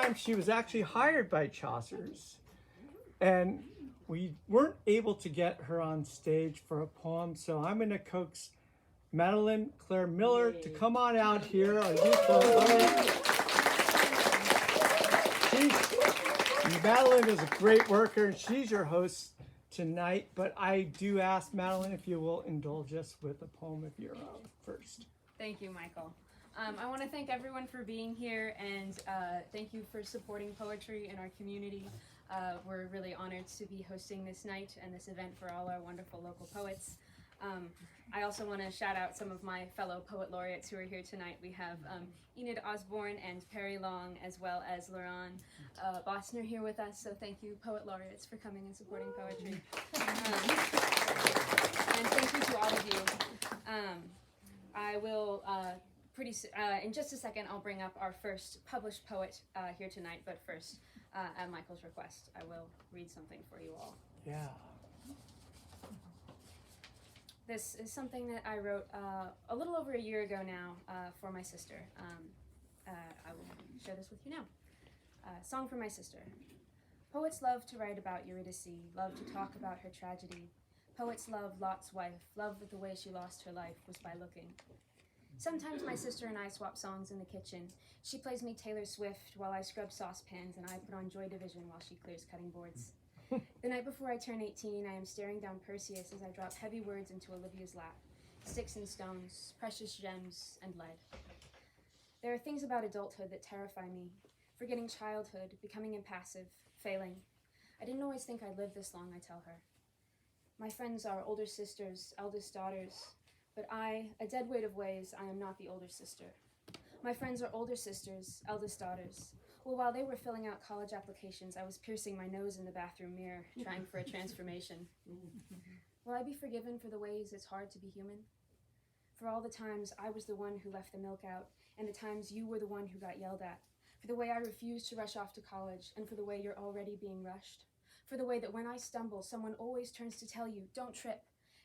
time she was actually hired by Chaucer's, and we weren't able to get her on stage for a poem, so I'm going to coax Madeline Miller to come on out here. Our youth poet. Madeline is a great worker, and she's your host tonight, but I do ask Madeline if you will indulge us with a poem of your own first. Thank you, Michael. I want to thank everyone for being here, and thank you for supporting poetry in our community. We're really honored to be hosting this night and this event for all our wonderful local poets. I also want to shout out some of my fellow poet laureates who are here tonight. We have Enid Osborne and Perry Long, as well as Lauren Bosner here with us. So thank you, poet laureates, for coming and supporting poetry. And thank you to all of you. I will, in just a second, I'll bring up our first published poet here tonight. But first, at Michael's request, I will read something for you all. Yeah. This is something that I wrote a little over a year ago now for my sister. I will share this with you now. Song for my sister. Poets love to write about Eurydice, love to talk about her tragedy. Poets love Lot's wife, love with the way she lost her life was by looking. Sometimes my sister and I swap songs in the kitchen. She plays me Taylor Swift while I scrub saucepans, and I put on Joy Division while she clears cutting boards. The night before I turn 18, I am staring down Perseus as I drop heavy words into Olivia's lap. Sticks and stones, precious gems, and lead. There are things about adulthood that terrify me. Forgetting childhood, becoming impassive, failing. I didn't always think I'd live this long, I tell her. My friends are older sisters, eldest daughters, but I, a dead weight of ways, I am not the older sister. My friends are older sisters, eldest daughters. Well, while they were filling out college applications, I was piercing my nose in the bathroom mirror, trying for a transformation. Will I be forgiven for the ways it's hard to be human? For all the times I was the one who left the milk out, and the times you were the one who got yelled at. For the way I refused to rush off to college, and for the way you're already being rushed. For the way that when I stumble, someone always turns to tell you, don't trip.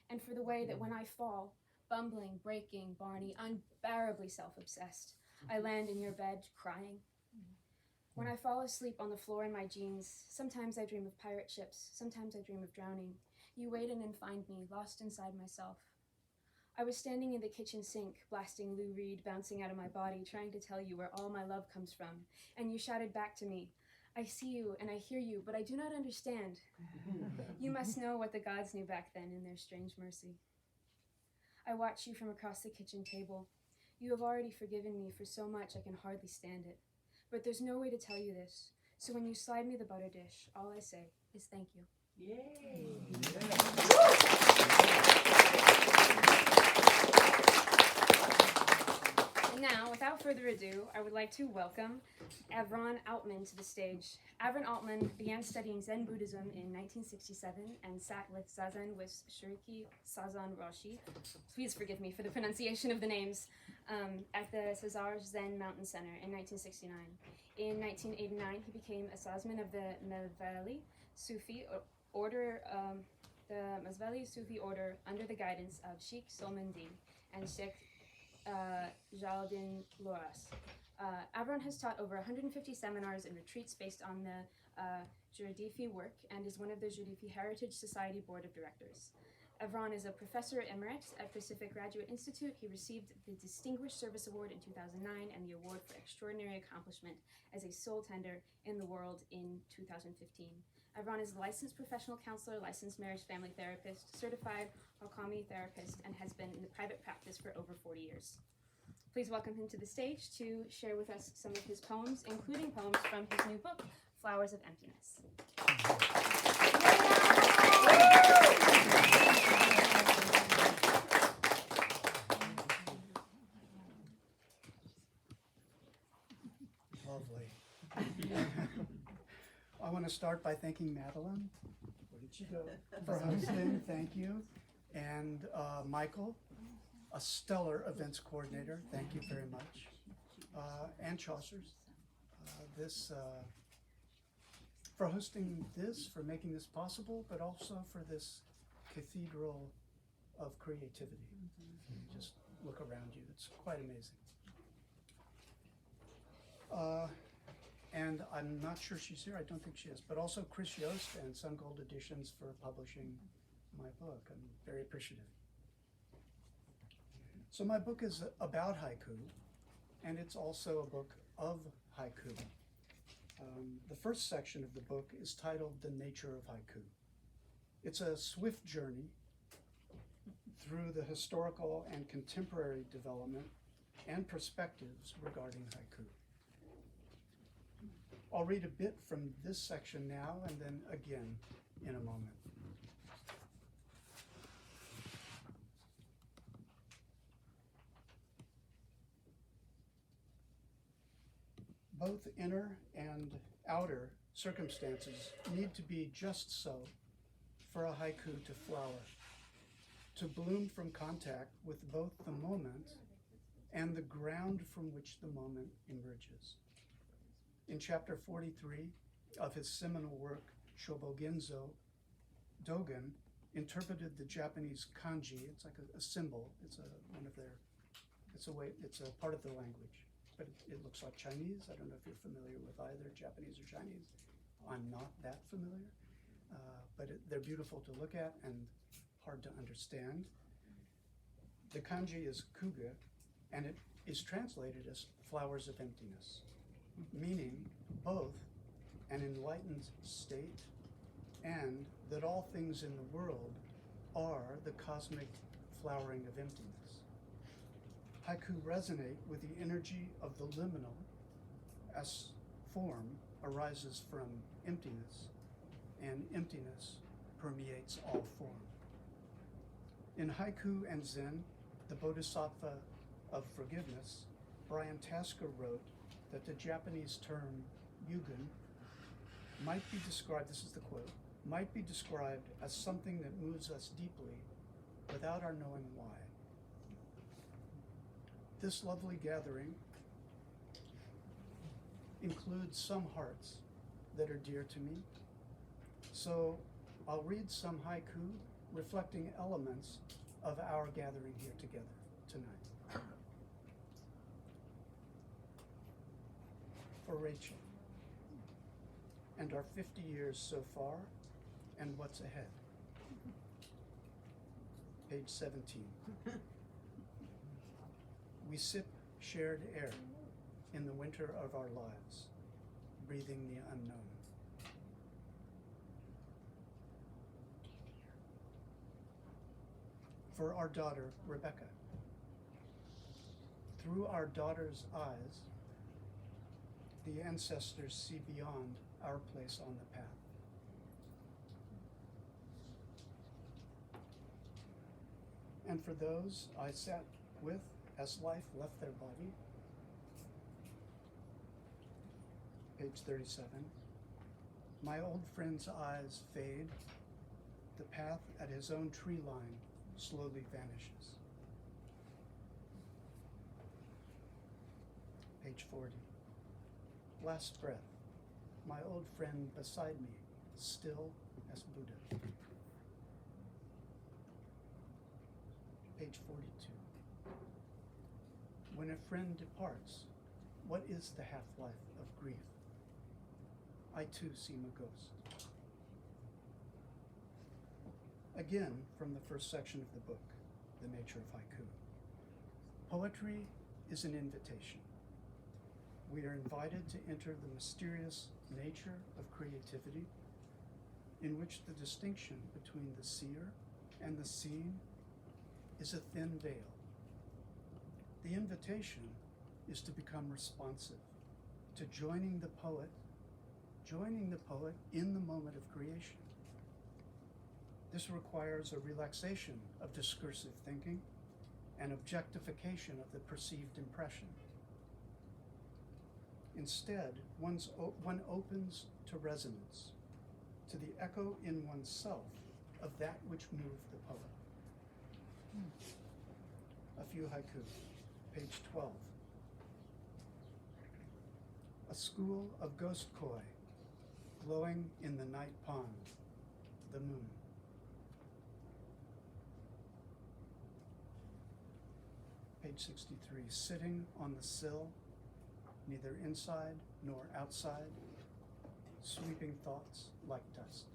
And for the way that when I fall, bumbling, breaking, Barney, unbearably self-obsessed, I land in your bed crying. When I fall asleep on the floor in my jeans, sometimes I dream of pirate ships, sometimes I dream of drowning. You wait in and find me, lost inside myself. I was standing in the kitchen sink, blasting Lou Reed, bouncing out of my body, trying to tell you where all my love comes from. And you shouted back to me, I see you and I hear you, but I do not understand. You must know what the gods knew back then in their strange mercy. I watch you from across the kitchen table. You have already forgiven me for so much I can hardly stand it. But there's no way to tell you this. So when you slide me the butter dish, all I say is thank you. Yay! And now, without further ado, I would like to welcome Avrom Altman to the stage. Avrom Altman began studying Zen Buddhism in 1967 and sat with Zazen with Shiriki Sazan Roshi. Please forgive me for the pronunciation of the names. At the Cesar Zen Mountain Center in 1969. In 1989, he became a Sazman of the Mazvali Sufi order, under the guidance of Sheikh Solmandi and Sheikh Jaldin Loras. Avrom has taught over 150 seminars and retreats based on the Juridifi work and is one of the Juridifi Heritage Society Board of Directors. Avrom is a professor emeritus at Pacific Graduate Institute. He received the Distinguished Service Award in 2009 and the Award for Extraordinary Accomplishment as a Soul Tender in the World in 2015. Avrom is a licensed professional counselor, licensed marriage family therapist, certified Hakami therapist, and has been in the private practice for over 40 years. Please welcome him to the stage to share with us some of his poems, including poems from his new book, Flowers of Emptiness. Lovely. I want to start by thanking Madeline. Where did she go? For hosting, thank you. And Michael, a stellar events coordinator, thank you very much. And Chaucer's. For hosting this, for making this possible, but also for this cathedral of creativity. Just look around you, it's quite amazing. And I'm not sure she's here, I don't think she is, but also Chris Yost and Sun Gold Editions for publishing my book. I'm very appreciative. So my book is about haiku, and it's also a book of haiku. The first section of the book is titled The Nature of Haiku. It's a swift journey through the historical and contemporary development and perspectives regarding haiku. I'll read a bit from this section now and then again in a moment. Both inner and outer circumstances need to be just so for a haiku to flower, to bloom from contact with both the moment and the ground from which the moment emerges. In chapter 43 of his seminal work, Shobogenzo, Dogen interpreted the Japanese kanji. It's like a symbol. It's a part of the language, but it looks like Chinese. I don't know if you're familiar with either Japanese or Chinese. I'm not that familiar, but they're beautiful to look at and hard to understand. The kanji is kuge, and it is translated as flowers of emptiness, meaning both an enlightened state and that all things in the world are the cosmic flowering of emptiness. Haiku resonate with the energy of the liminal, as form arises from emptiness, and emptiness permeates all form. In Haiku and Zen, the Bodhisattva of forgiveness, Brian Tasker wrote that the Japanese term yugen might be described, this is the quote, might be described as something that moves us deeply without our knowing why. This lovely gathering includes some hearts that are dear to me, so I'll read some haiku reflecting elements of our gathering here together tonight. For Rachel, and our 50 years so far, and what's ahead. Page 17. We sip shared air in the winter of our lives, breathing the unknown. For our daughter, Rebecca. Through our daughter's eyes, the ancestors see beyond our place on the path. And for those I sat with as life left their body, page 37, my old friend's eyes fade, the path at his own tree line slowly vanishes. Page 40. Last breath, my old friend beside me, still as Buddha. Page 42. When a friend departs, what is the half-life of grief? I too seem a ghost. Again, from the first section of the book, The Nature of Haiku. Poetry is an invitation. We are invited to enter the mysterious nature of creativity, in which the distinction between the seer and the seen is a thin veil. The invitation is to become responsive, to joining the poet in the moment of creation. This requires a relaxation of discursive thinking and objectification of the perceived impression. Instead, one opens to resonance, to the echo in oneself of that which moved the poet. A few haiku, page 12. A school of ghost koi, glowing in the night pond, the moon. Page 63, sitting on the sill, neither inside nor outside, sweeping thoughts like dust.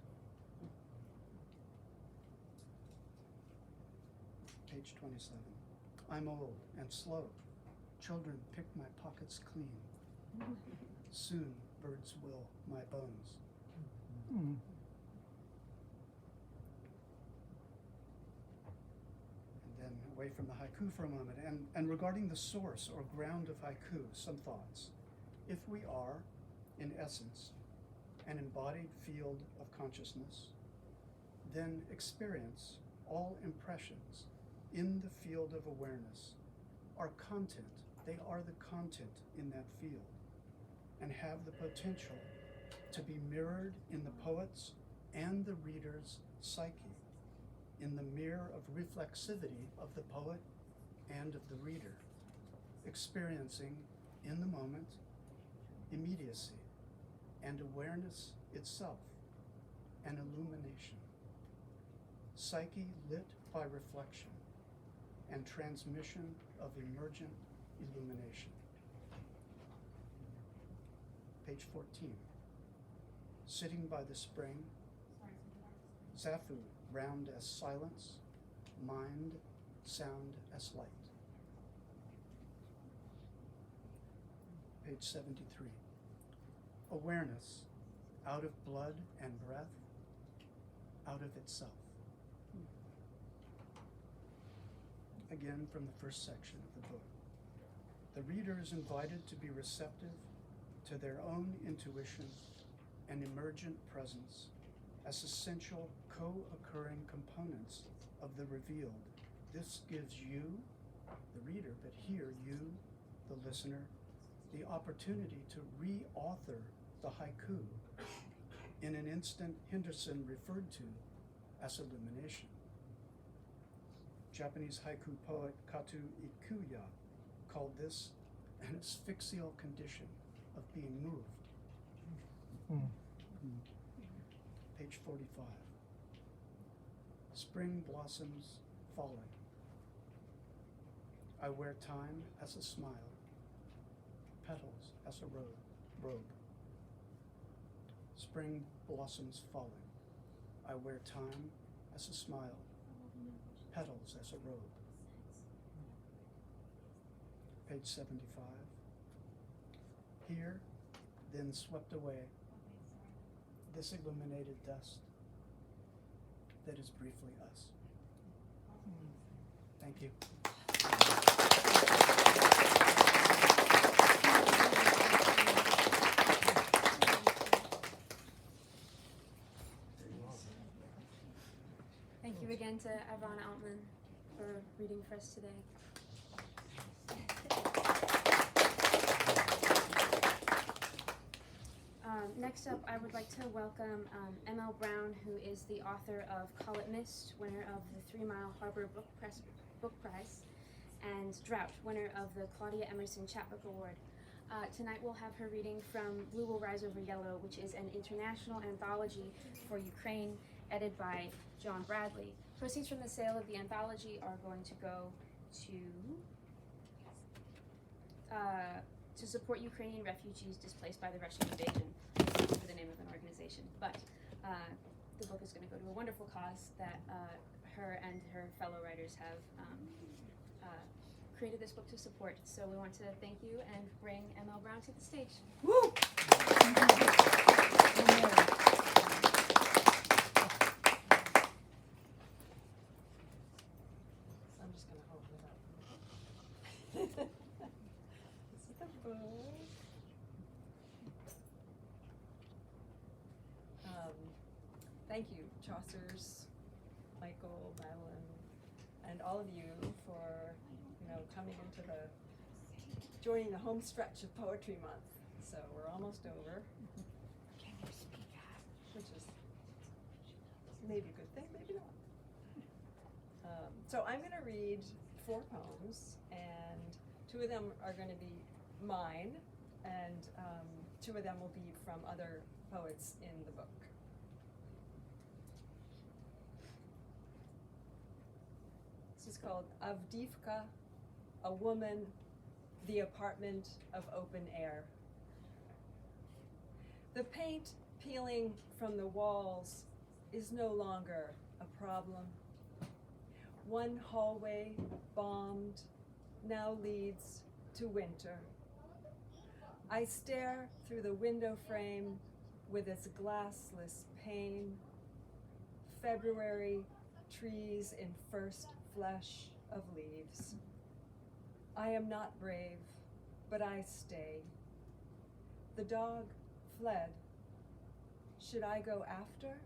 Page 27. I'm old and slow. Children pick my pockets clean. Soon birds will my bones. Mm. And then away from the haiku for a moment, and regarding the source or ground of haiku, some thoughts. If we are, in essence, an embodied field of consciousness, then experience, all impressions in the field of awareness are content. They are the content in that field and have the potential to be mirrored in the poet's and the reader's psyche, in the mirror of reflexivity of the poet and of the reader, experiencing in the moment immediacy and awareness itself, an illumination. Psyche lit by reflection and transmission of emergent illumination. Page 14. Sitting by the spring, Zafu, round as silence, mind, sound as light. Page 73. Awareness, out of blood and breath, out of itself. Again from the first section of the book. The reader is invited to be receptive to their own intuition and emergent presence as essential co-occurring components of the revealed. This gives you, the reader, but here you, the listener, the opportunity to re-author the haiku in an instant Henderson referred to as illumination. Japanese haiku poet Kato Ikuya called this an asphyxial condition of being moved. Page 45. Spring blossoms falling. I wear time as a smile, petals as a robe. Spring blossoms falling. I wear time as a smile, petals as a robe. Page 75. Here, then swept away, this illuminated dust that is briefly us. Thank you. Thank you again to Avrom Altman for reading for us today. Next up, I would like to welcome M.L. Brown, who is the author of Call It Mist, winner of the 3 Mile Harbor Book Prize, and Drought, winner of the Claudia Emerson Chapbook Award. Tonight we'll have her reading from Blue Will Rise Over Yellow, which is an international anthology for Ukraine, edited by John Bradley. Proceeds from the sale of the anthology are going to go to support Ukrainian refugees displaced by the Russian invasion, for the name of an organization. But the book is going to go to a wonderful cause that her and her fellow writers have created this book to support. So we want to thank you and bring M.L. Brown to the stage. Woo! I'm just going to hold it up. This is the book. Thank you, Chaucer's, Michael, Madeline, and all of you for, coming into joining the home stretch of Poetry Month. So we're almost over. Can you speak up? Which is maybe a good thing, maybe not. So I'm going to read 4 poems, and 2 of them are going to be mine, and 2 of them will be from other poets in the book. This is called Avdivka, a Woman, the Apartment of Open Air. The paint peeling from the walls is no longer a problem. One hallway, bombed, now leads to winter. I stare through the window frame with its glassless pane. February, trees in first flush of leaves. I am not brave, but I stay. The dog fled. Should I go after?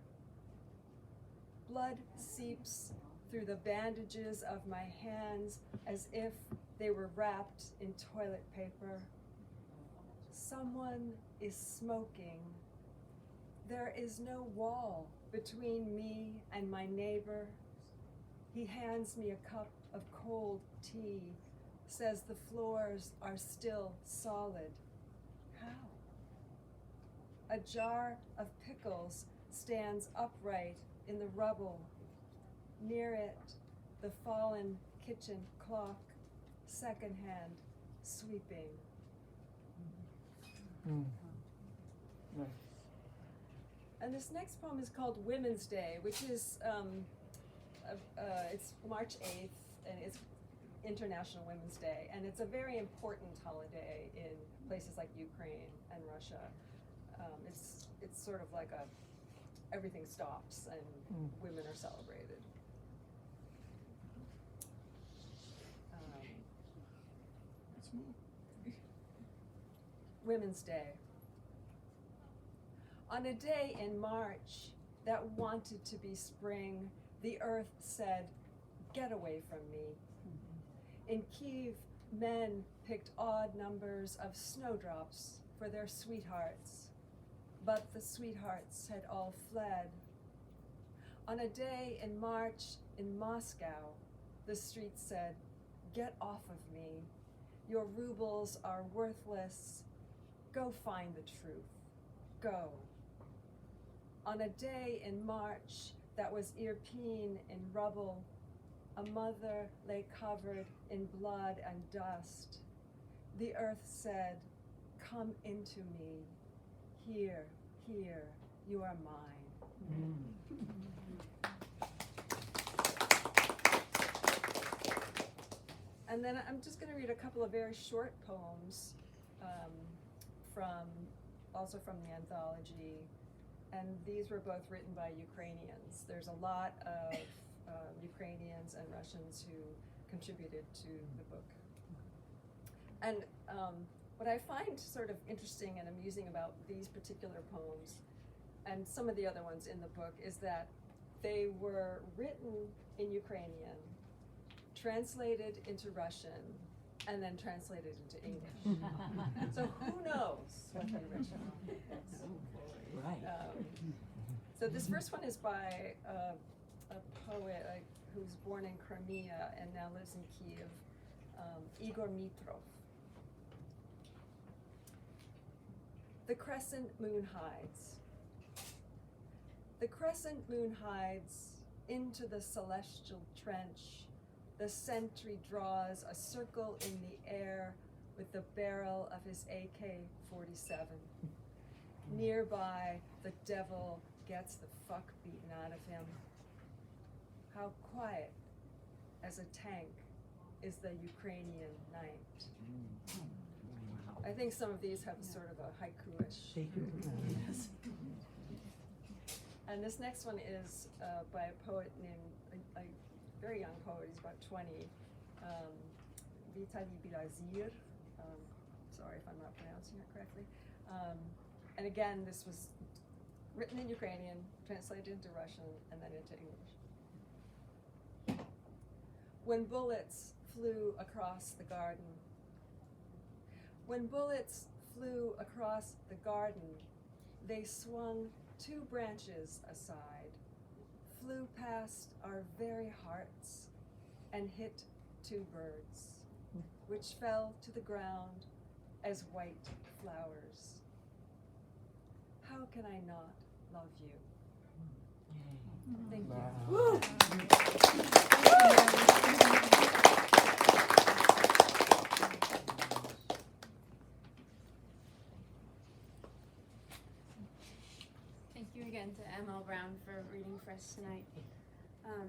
Blood seeps through the bandages of my hands as if they were wrapped in toilet paper. Someone is smoking. There is no wall between me and my neighbor. He hands me a cup of cold tea, says the floors are still solid. How? A jar of pickles stands upright in the rubble. Near it, the fallen kitchen clock, secondhand sweeping. Nice. And this next poem is called Women's Day, which is, it's March 8th, and it's International Women's Day. And it's a very important holiday in places like Ukraine and Russia. It's sort of like everything stops and women are celebrated. Women's Day. On a day in March that wanted to be spring, the earth said, "Get away from me." In Kyiv, men picked odd numbers of snowdrops for their sweethearts, but the sweethearts had all fled. On a day in March in Moscow, the street said, "Get off of me. Your rubles are worthless. Go find the truth. Go." On a day in March that was Irpin in rubble, a mother lay covered in blood and dust. The earth said, "Come into me. Here, here, you are mine." And then I'm just going to read a couple of very short poems also from the anthology. And these were both written by Ukrainians. There's a lot of Ukrainians and Russians who contributed to the book. And what I find sort of interesting and amusing about these particular poems, and some of the other ones in the book, is that they were written in Ukrainian, translated into Russian, and then translated into English. So who knows what the original is? Right. So this first one is by a poet who's born in Crimea and now lives in Kyiv, Igor Mitrov. The crescent moon hides. The crescent moon hides into the celestial trench. The sentry draws a circle in the air with the barrel of his AK-47. Nearby, the devil gets the fuck beaten out of him. How quiet as a tank is the Ukrainian night. I think some of these have sort of a haiku-ish. Yes. And this next one is by a poet named, a very young poet, he's about 20, Vitaly Bilazir. Sorry if I'm not pronouncing it correctly. And again, this was written in Ukrainian, translated into Russian, and then into English. When bullets flew across the garden. When bullets flew across the garden, they swung 2 branches aside, flew past our very hearts, and hit 2 birds, which fell to the ground as white flowers. How can I not love you? Thank you. again to ML Brown for reading for us tonight.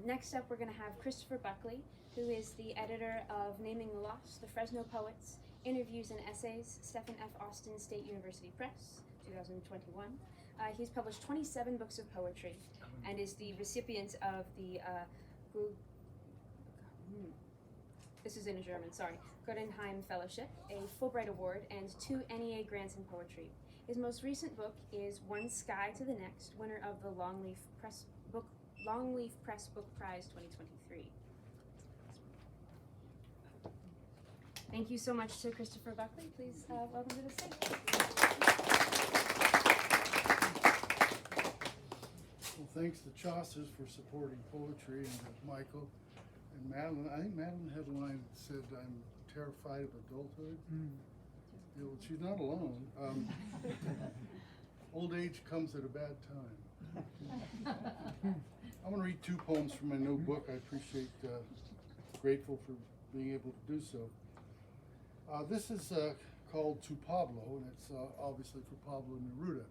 Next up, we're going to have Christopher Buckley, who is the editor of Naming the Lost, The Fresno Poets, Interviews and Essays, Stephen F. Austin State University Press, 2021. He's published 27 books of poetry and is the recipient of the this is in German, sorry, Guggenheim Fellowship, a Fulbright Award, and 2 NEA grants in poetry. His most recent book is One Sky to the Next, winner of the Longleaf Press Book Prize 2023. Thank you so much to Christopher Buckley. Please welcome to the stage. Well, thanks to Chaucer's for supporting poetry, and to Michael and Madeline. I think Madeline had a line that said, "I'm terrified of adulthood." Yeah, well, she's not alone. Old age comes at a bad time. I want to read 2 poems from my new book. I appreciate, grateful for being able to do so. This is called To Pablo, and it's obviously for Pablo Neruda,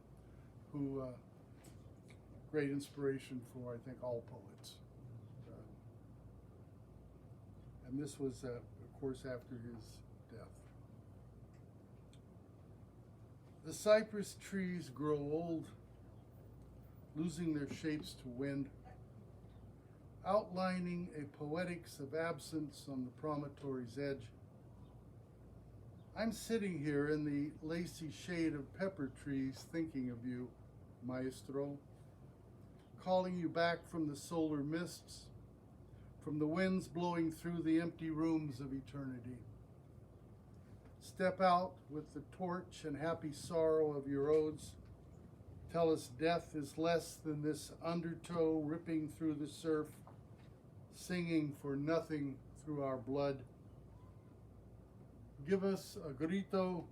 who great inspiration for, I think, all poets. And this was, of course, after his death. The cypress trees grow old, losing their shapes to wind, outlining a poetics of absence on the promontory's edge. I'm sitting here in the lacy shade of pepper trees thinking of you, maestro, calling you back from the solar mists, from the winds blowing through the empty rooms of eternity. Step out with the torch and happy sorrow of your odes. Tell us death is less than this undertow ripping through the surf, singing for nothing through our blood. Give us a grito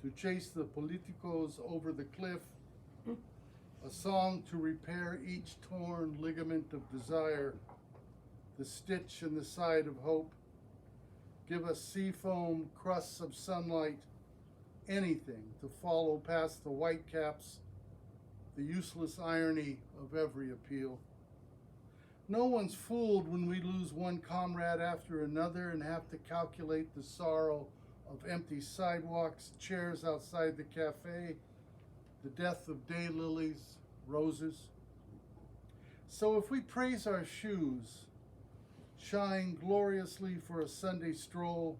to chase the politicos over the cliff, a song to repair each torn ligament of desire, the stitch in the side of hope. Give us seafoam, crusts of sunlight, anything to follow past the whitecaps, the useless irony of every appeal. No one's fooled when we lose one comrade after another and have to calculate the sorrow of empty sidewalks, chairs outside the cafe, the death of daylilies, roses. So if we praise our shoes, shine gloriously for a Sunday stroll,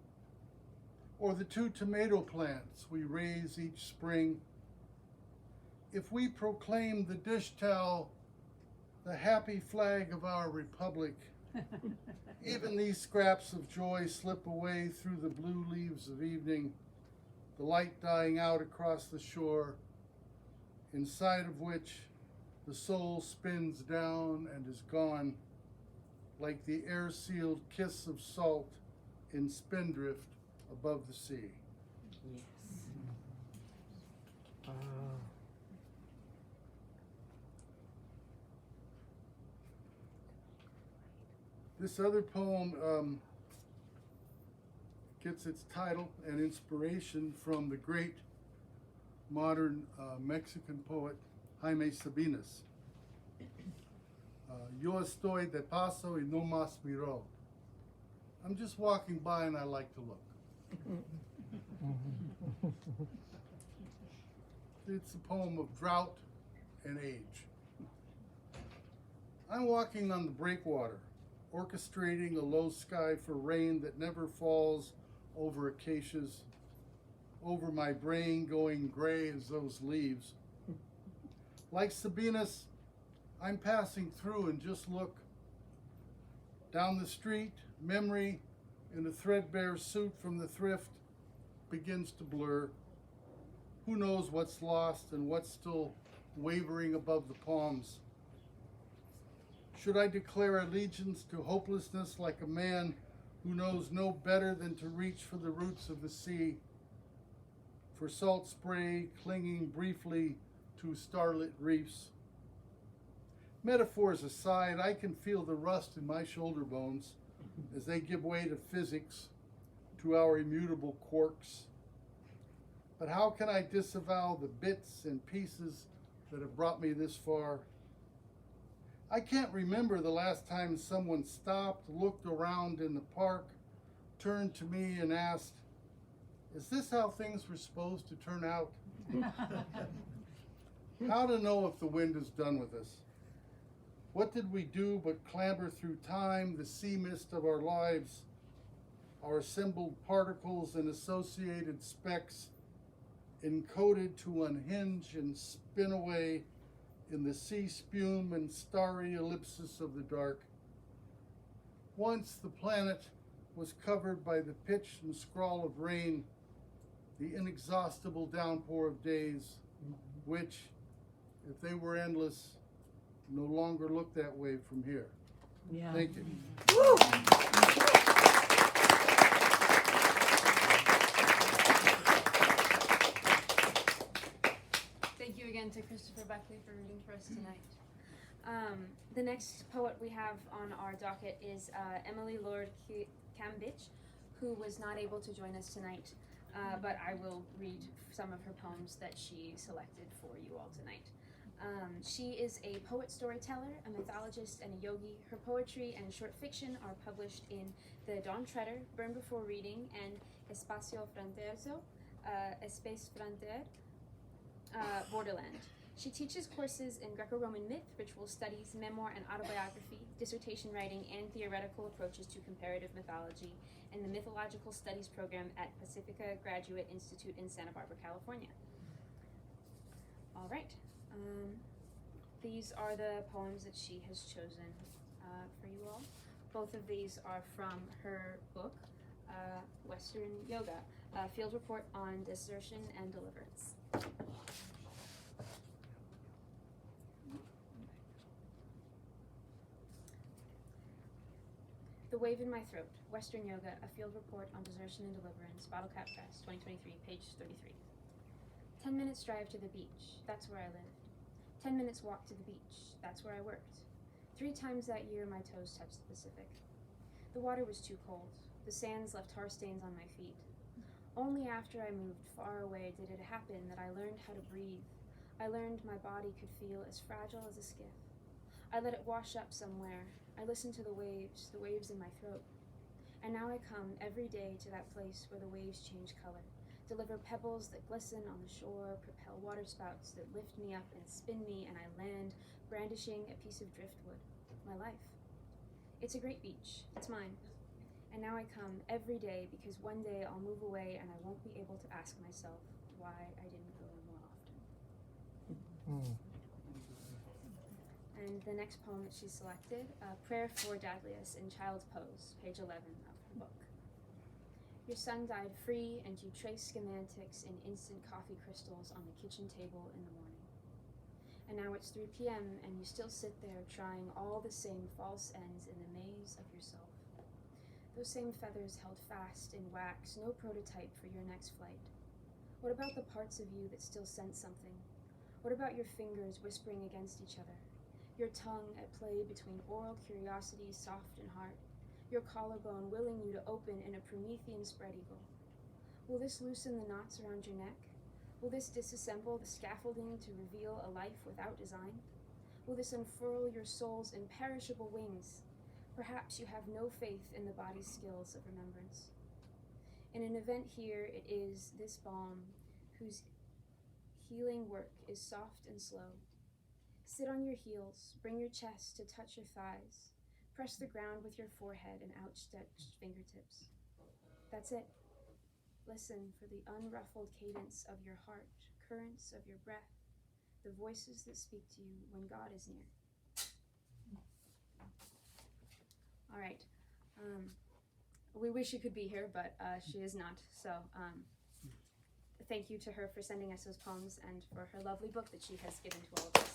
or the 2 tomato plants we raise each spring, if we proclaim the dish towel the happy flag of our republic, even these scraps of joy slip away through the blue leaves of evening, the light dying out across the shore, inside of which the soul spins down and is gone, like the air-sealed kiss of salt in spindrift above the sea. Yes. This other poem gets its title and inspiration from the great modern Mexican poet Jaime Sabines. Yo estoy de paso y no más miro. I'm just walking by and I like to look. It's a poem of drought and age. I'm walking on the breakwater, orchestrating a low sky for rain that never falls over acacias, over my brain going gray as those leaves. Like Sabines, I'm passing through and just look. Down the street, memory in a threadbare suit from the thrift begins to blur. Who knows what's lost and what's still wavering above the palms? Should I declare allegiance to hopelessness like a man who knows no better than to reach for the roots of the sea, for salt spray clinging briefly to starlit reefs? Metaphors aside, I can feel the rust in my shoulder bones as they give way to physics, to our immutable quarks. But how can I disavow the bits and pieces that have brought me this far. I can't remember the last time someone stopped, looked around in the park, turned to me and asked, "Is this how things were supposed to turn out?" How to know if the wind is done with us? What did we do but clamber through time, the sea mist of our lives, our assembled particles and associated specks, encoded to unhinge and spin away in the sea spume and starry ellipsis of the dark. Once the planet was covered by the pitch and scrawl of rain, the inexhaustible downpour of days, which, if they were endless, no longer look that way from here. Yeah. Thank you. Thank you again to Christopher Buckley for reading for us tonight. The next poet we have on our docket is Emily Lord-Kambitsch, who was not able to join us tonight, but I will read some of her poems that she selected for you all tonight. She is a poet storyteller, a mythologist, and a yogi. Her poetry and short fiction are published in The Dawn Treader, Burn Before Reading, and Espacio Fronterzo, Espace Frontier, Borderland. She teaches courses in Greco-Roman myth, ritual studies, memoir and autobiography, dissertation writing, and theoretical approaches to comparative mythology in the Mythological Studies program at Pacifica Graduate Institute in Santa Barbara, California. All right. These are the poems that she has chosen for you all. Both of these are from her book, Western Yoga, a field report on desertion and deliverance. The Wave in My Throat, Western Yoga, a field report on desertion and deliverance, Bottle Cap Press, 2023, page 33. 10 minutes drive to the beach, that's where I lived. 10 minutes walk to the beach, that's where I worked. 3 times that year my toes touched the Pacific. The water was too cold. The sands left tar stains on my feet. Only after I moved far away did it happen that I learned how to breathe. I learned my body could feel as fragile as a skiff. I let it wash up somewhere. I listened to the waves in my throat. And now I come every day to that place where the waves change color, deliver pebbles that glisten on the shore, propel water spouts that lift me up and spin me, and I land, brandishing a piece of driftwood, my life. It's a great beach, it's mine. And now I come every day because one day I'll move away and I won't be able to ask myself why I didn't go more often. And the next poem that she selected, Prayer for Dadlius in Child's Pose, page 11 of her book. Your son died free, and you trace schematics in instant coffee crystals on the kitchen table in the morning. And now it's 3 p.m., and you still sit there trying all the same false ends in the maze of yourself. Those same feathers held fast in wax, no prototype for your next flight. What about the parts of you that still sense something? What about your fingers whispering against each other? Your tongue at play between oral curiosity, soft and hard? Your collarbone willing you to open in a Promethean spread eagle? Will this loosen the knots around your neck? Will this disassemble the scaffolding to reveal a life without design? Will this unfurl your soul's imperishable wings? Perhaps you have no faith in the body's skills of remembrance. In an event here, it is this balm whose healing work is soft and slow. Sit on your heels, bring your chest to touch your thighs. Press the ground with your forehead and outstretched fingertips. That's it. Listen for the unruffled cadence of your heart, currents of your breath, the voices that speak to you when God is near. All right. We wish she could be here, but she is not. So thank you to her for sending us those poems and for her lovely book that she has given to all of us.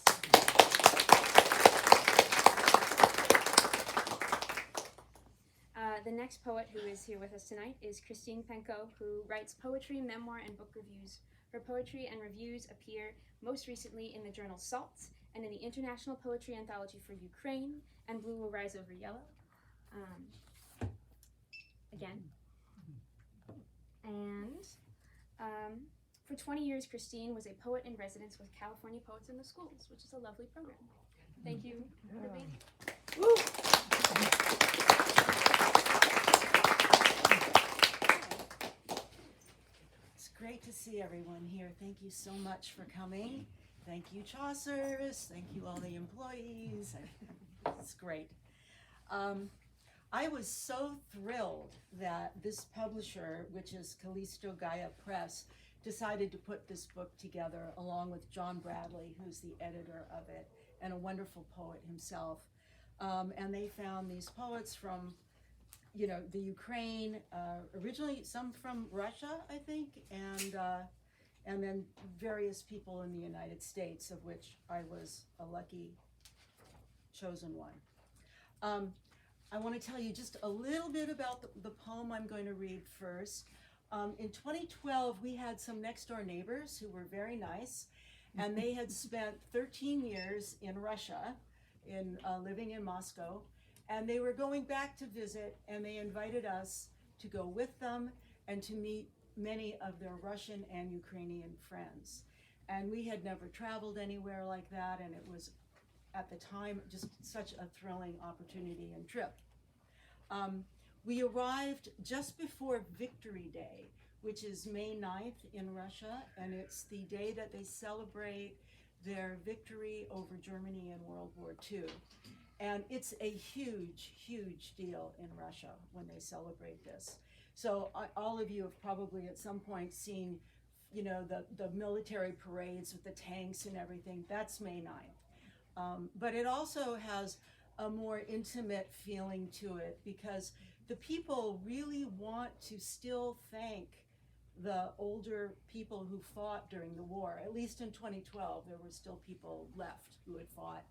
The next poet who is here with us tonight is Christine Penko, who writes poetry, memoir, and book reviews. Her poetry and reviews appear most recently in the journal Salt and in the International Poetry Anthology for Ukraine and Blue Will Rise Over Yellow. Again. And For 20 years, Christine was a poet in residence with California Poets in the Schools, which is a lovely program. Thank you for being here. It's great to see everyone here. Thank you so much for coming. Thank you, Chaucers. Thank you, all the employees. It's great. I was so thrilled that this publisher, which is Callisto Gaia Press, decided to put this book together along with John Bradley, who's the editor of it, and a wonderful poet himself. And they found these poets from, you know, the Ukraine, originally some from Russia, I think, and then various people in the United States, of which I was a lucky chosen one. I want to tell you just a little bit about the poem I'm going to read first. In 2012, we had some next door neighbors who were very nice, and they had spent 13 years in Russia, living in Moscow, and they were going back to visit, and they invited us to go with them and to meet many of their Russian and Ukrainian friends. And we had never traveled anywhere like that, and it was, at the time, just such a thrilling opportunity and trip. We arrived just before Victory Day, which is May 9th in Russia, and it's the day that they celebrate their victory over Germany in World War II. And it's a huge, huge deal in Russia when they celebrate this. So all of you have probably at some point seen, you know, the military parades with the tanks and everything. That's May 9th. But it also has a more intimate feeling to it because the people really want to still thank the older people who fought during the war. At least in 2012, there were still people left who had fought.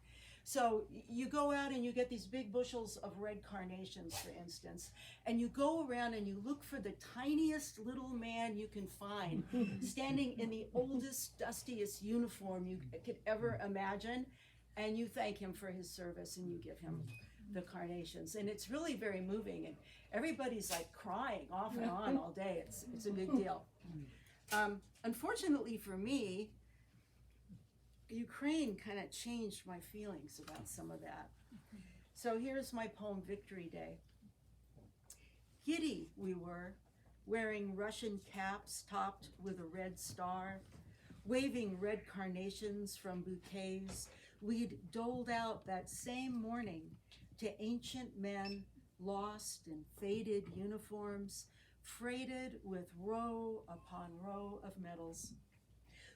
So you go out and you get these big bushels of red carnations, for instance, and you go around and you look for the tiniest little man you can find, standing in the oldest, dustiest uniform you could ever imagine, and you thank him for his service and you give him the carnations. And it's really very moving, and everybody's like crying off and on all day. It's a big deal. Unfortunately for me, Ukraine kind of changed my feelings about some of that. So here's my poem, Victory Day. Giddy we were, wearing Russian caps topped with a red star, waving red carnations from bouquets we'd doled out that same morning to ancient men lost in faded uniforms, freighted with row upon row of medals.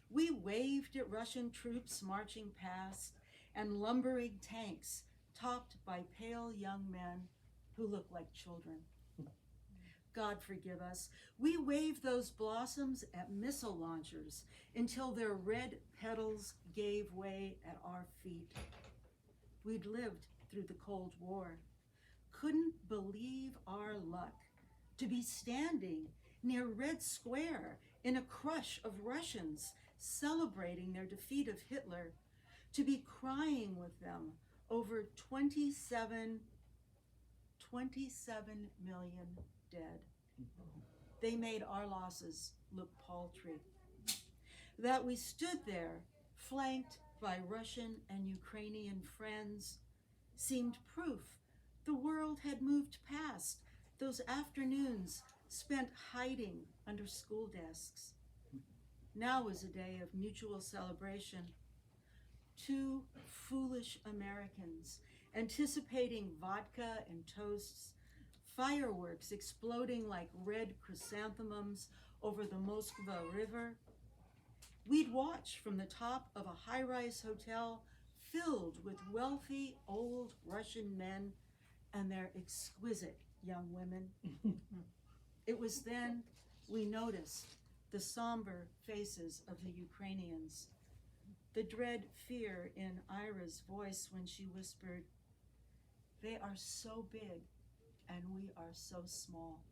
We waved at Russian troops marching past and lumbering tanks topped by pale young men who looked like children. God forgive us. We waved those blossoms at missile launchers until their red petals gave way at our feet. We'd lived through the Cold War. Couldn't believe our luck to be standing near Red Square in a crush of Russians celebrating their defeat of Hitler, to be crying with them over 27 million dead. They made our losses look paltry. That we stood there, flanked by Russian and Ukrainian friends, seemed proof the world had moved past those afternoons spent hiding under school desks. Now was a day of mutual celebration. Two foolish Americans anticipating vodka and toasts, fireworks exploding like red chrysanthemums over the Moskva River. We'd watch from the top of a high-rise hotel filled with wealthy old Russian men and their exquisite young women. It was then we noticed the somber faces of the Ukrainians, the dread fear in Ira's voice when she whispered, "They are so big and we are so small."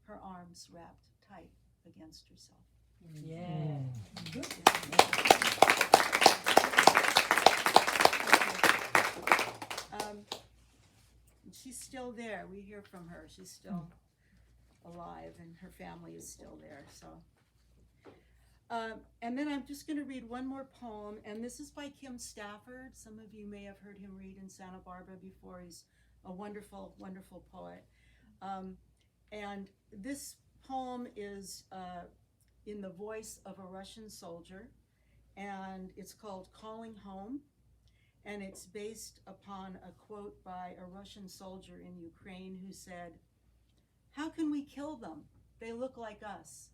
Her arms wrapped tight against herself. Yeah. She's still there. We hear from her. She's still alive, and her family is still there. So, And then I'm just going to read one more poem, and this is by Kim Stafford. Some of you may have heard him read in Santa Barbara before. He's a wonderful, wonderful poet. And this poem is in the voice of a Russian soldier, and it's called Calling Home, and it's based upon a quote by a Russian soldier in Ukraine who said, "How can we kill them? They look like us."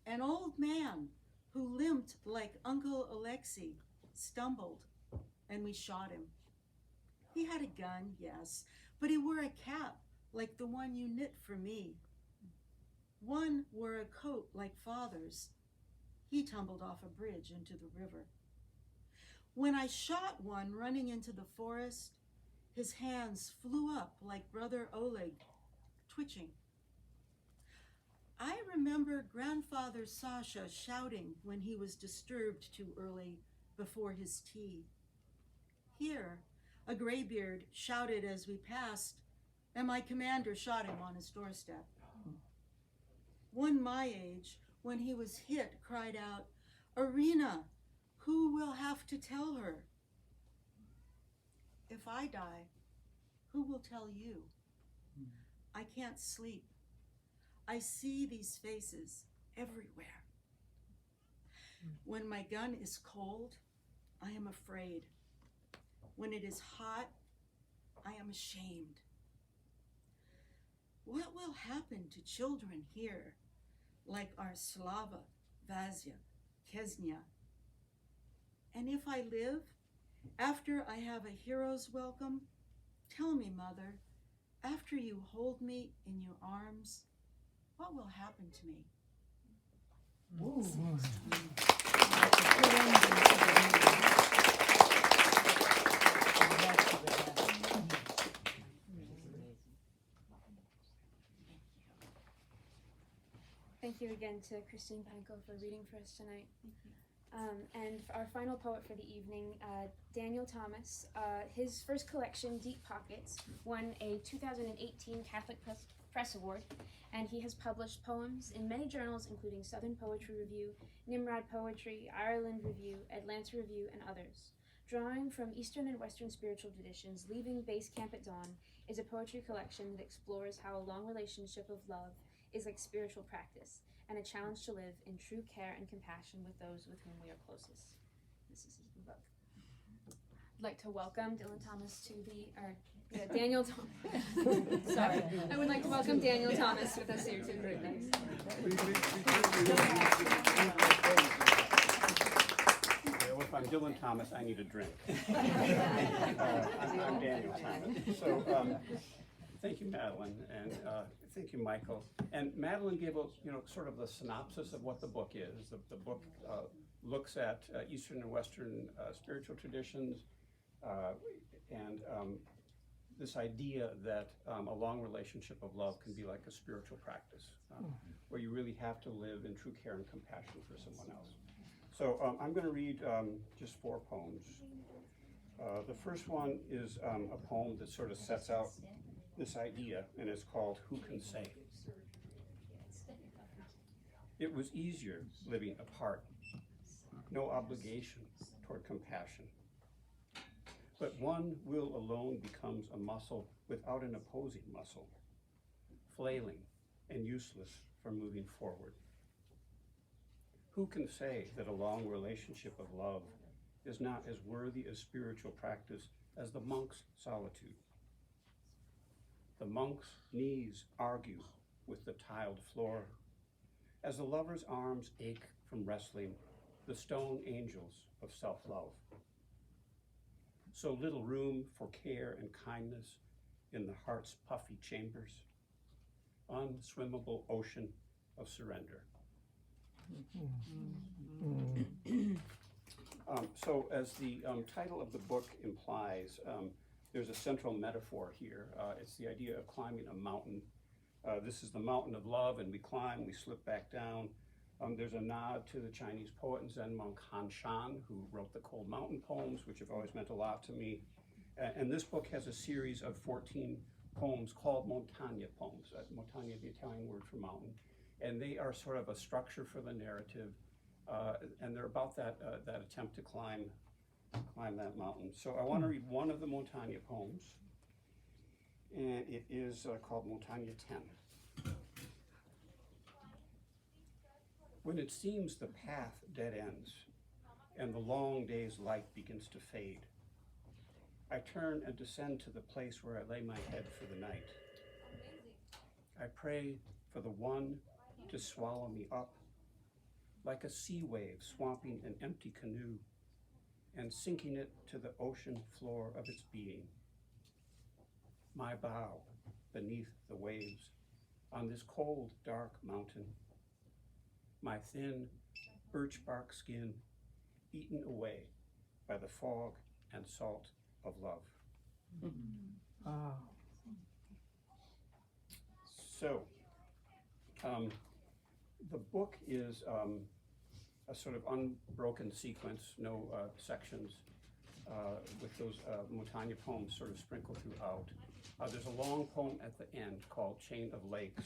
An old man who limped like Uncle Alexei stumbled, and we shot him. He had a gun, yes, but he wore a cap like the one you knit for me. One wore a coat like father's. He tumbled off a bridge into the river. When I shot one running into the forest, his hands flew up like Brother Oleg, twitching. I remember Grandfather Sasha shouting when he was disturbed too early before his tea. Here, a graybeard shouted as we passed, and my commander shot him on his doorstep. One my age, when he was hit, cried out, "Arena, who will have to tell her?" If I die, who will tell you? I can't sleep. I see these faces everywhere. When my gun is cold, I am afraid. When it is hot, I am ashamed. What will happen to children here, like our Slava, Vasya, Kesnya? And if I live, after I have a hero's welcome, tell me, Mother, after you hold me in your arms, what will happen to me? Thank you again to Christine Penko for reading for us tonight. And for our final poet for the evening, Daniel Thomas. His first collection, Deep Pockets, won a 2018 Catholic Press Award, and he has published poems in many journals, including Southern Poetry Review, Nimrod Poetry, Ireland Review, Atlanta Review, and others. Drawing from Eastern and Western spiritual traditions, Leaving Base Camp at Dawn is a poetry collection that explores how a long relationship of love is like spiritual practice, and a challenge to live in true care and compassion with those with whom we are closest. This is his book. I'd like to welcome Daniel Thomas to Daniel Thomas. Sorry. I would like to welcome Daniel Thomas with us here to the group. Well, if I'm Dylan Thomas, I need a drink. I'm Daniel Thomas. So, thank you, Madeline, and thank you, Michael. And Madeline gave us, sort of the synopsis of what the book is. The book looks at Eastern and Western spiritual traditions, and this idea that a long relationship of love can be like a spiritual practice, where you really have to live in true care and compassion for someone else. So I'm going to read just 4 poems. The first one is a poem that sort of sets out this idea, and it's called Who Can Say? It was easier living apart, no obligation toward compassion. But one will alone becomes a muscle without an opposing muscle, flailing and useless for moving forward. Who can say that a long relationship of love is not as worthy a spiritual practice as the monk's solitude? The monk's knees argue with the tiled floor, as the lover's arms ache from wrestling the stone angels of self-love. So little room for care and kindness in the heart's puffy chambers, unswimmable ocean of surrender. So as the title of the book implies, there's a central metaphor here. It's the idea of climbing a mountain. This is the mountain of love, and we climb, we slip back down. There's a nod to the Chinese poet and Zen monk Han Shan, who wrote the Cold Mountain poems, which have always meant a lot to me. And this book has a series of 14 poems called Montagna poems. Montagna, the Italian word for mountain. and they are sort of a structure for the narrative, and they're about that attempt to climb that mountain. So I want to read one of the Montagne poems, and it is called Montagne 10. When it seems the path dead ends, and the long day's light begins to fade, I turn and descend to the place where I lay my head for the night. I pray for the one to swallow me up, like a sea wave swamping an empty canoe and sinking it to the ocean floor of its being. My bow beneath the waves on this cold, dark mountain, my thin birch bark skin eaten away by the fog and salt of love. Wow. So, the book is a sort of unbroken sequence, no sections, with those Montagne poems sort of sprinkled throughout. There's a long poem at the end called Chain of Lakes,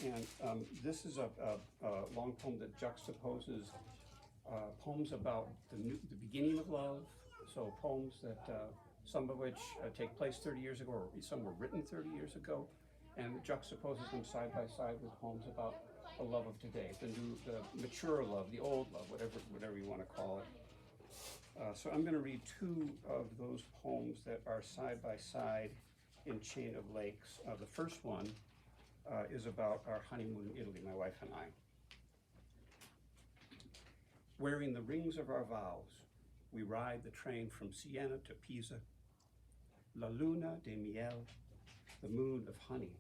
and this is a long poem that juxtaposes poems about the beginning of love, so poems that some of which take place 30 years ago, or some were written 30 years ago, and it juxtaposes them side by side with poems about the love of today, the mature love, the old love, whatever you want to call it. So I'm going to read two of those poems that are side by side in Chain of Lakes. The first one is about our honeymoon in Italy, my wife and I. Wearing the rings of our vows, we ride the train from Siena to Pisa. La luna de miel, the moon of honey,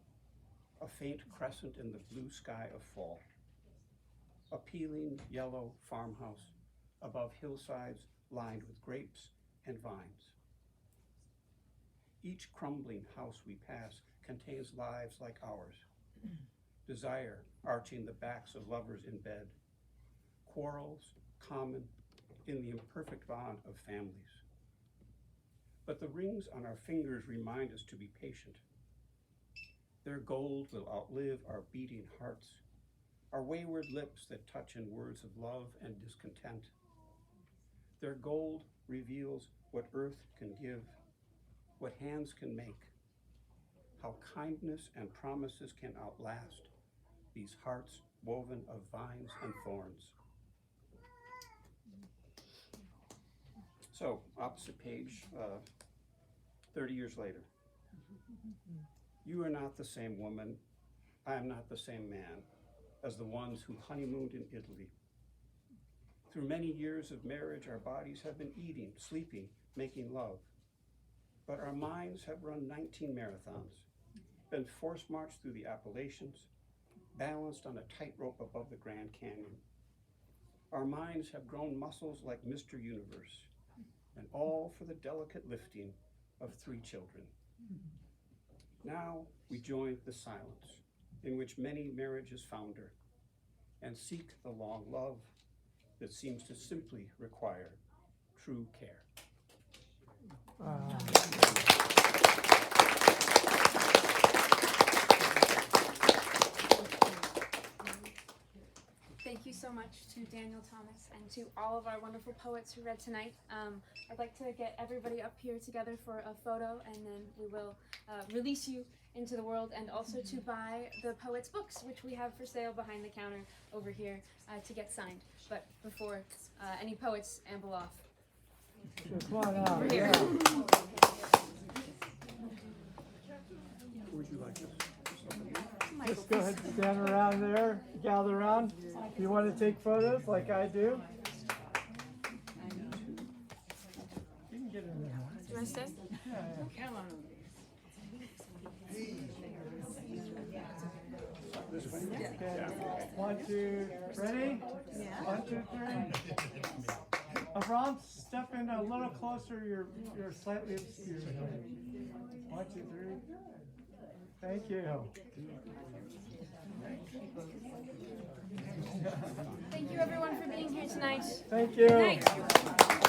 a faint crescent in the blue sky of fall. A peeling yellow farmhouse above hillsides lined with grapes and vines. Each crumbling house we pass contains lives like ours. Desire arching the backs of lovers in bed. Quarrels common in the imperfect bond of families. But the rings on our fingers remind us to be patient. Their gold will outlive our beating hearts, our wayward lips that touch in words of love and discontent. Their gold reveals what earth can give, what hands can make, how kindness and promises can outlast these hearts woven of vines and thorns. So, opposite page, 30 years later. You are not the same woman, I am not the same man as the ones who honeymooned in Italy. Through many years of marriage, our bodies have been eating, sleeping, making love. But our minds have run 19 marathons, been force marched through the Appalachians, balanced on a tightrope above the Grand Canyon. Our minds have grown muscles like Mr. Universe, and all for the delicate lifting of 3 children. Now we join the silence in which many marriages founder and seek the long love that seems to simply require true care. Thank you so much to Daniel Thomas and to all of our wonderful poets who read tonight. I'd like to get everybody up here together for a photo, and then we will release you into the world, and also to buy the poets' books, which we have for sale behind the counter over here to get signed. But before any poets amble off, Come on out. we're here. Would you like this? Just go ahead and stand around there, gather around. If you want to take photos like I do. You can get in there. Do you want to stay? Come on. Okay. 1, 2, ready? 1, 2, 3. Avrom, step in a little closer. You're slightly obscured. 1, 2, 3. Thank you. Thank you everyone for being here tonight. Thank you. Good night.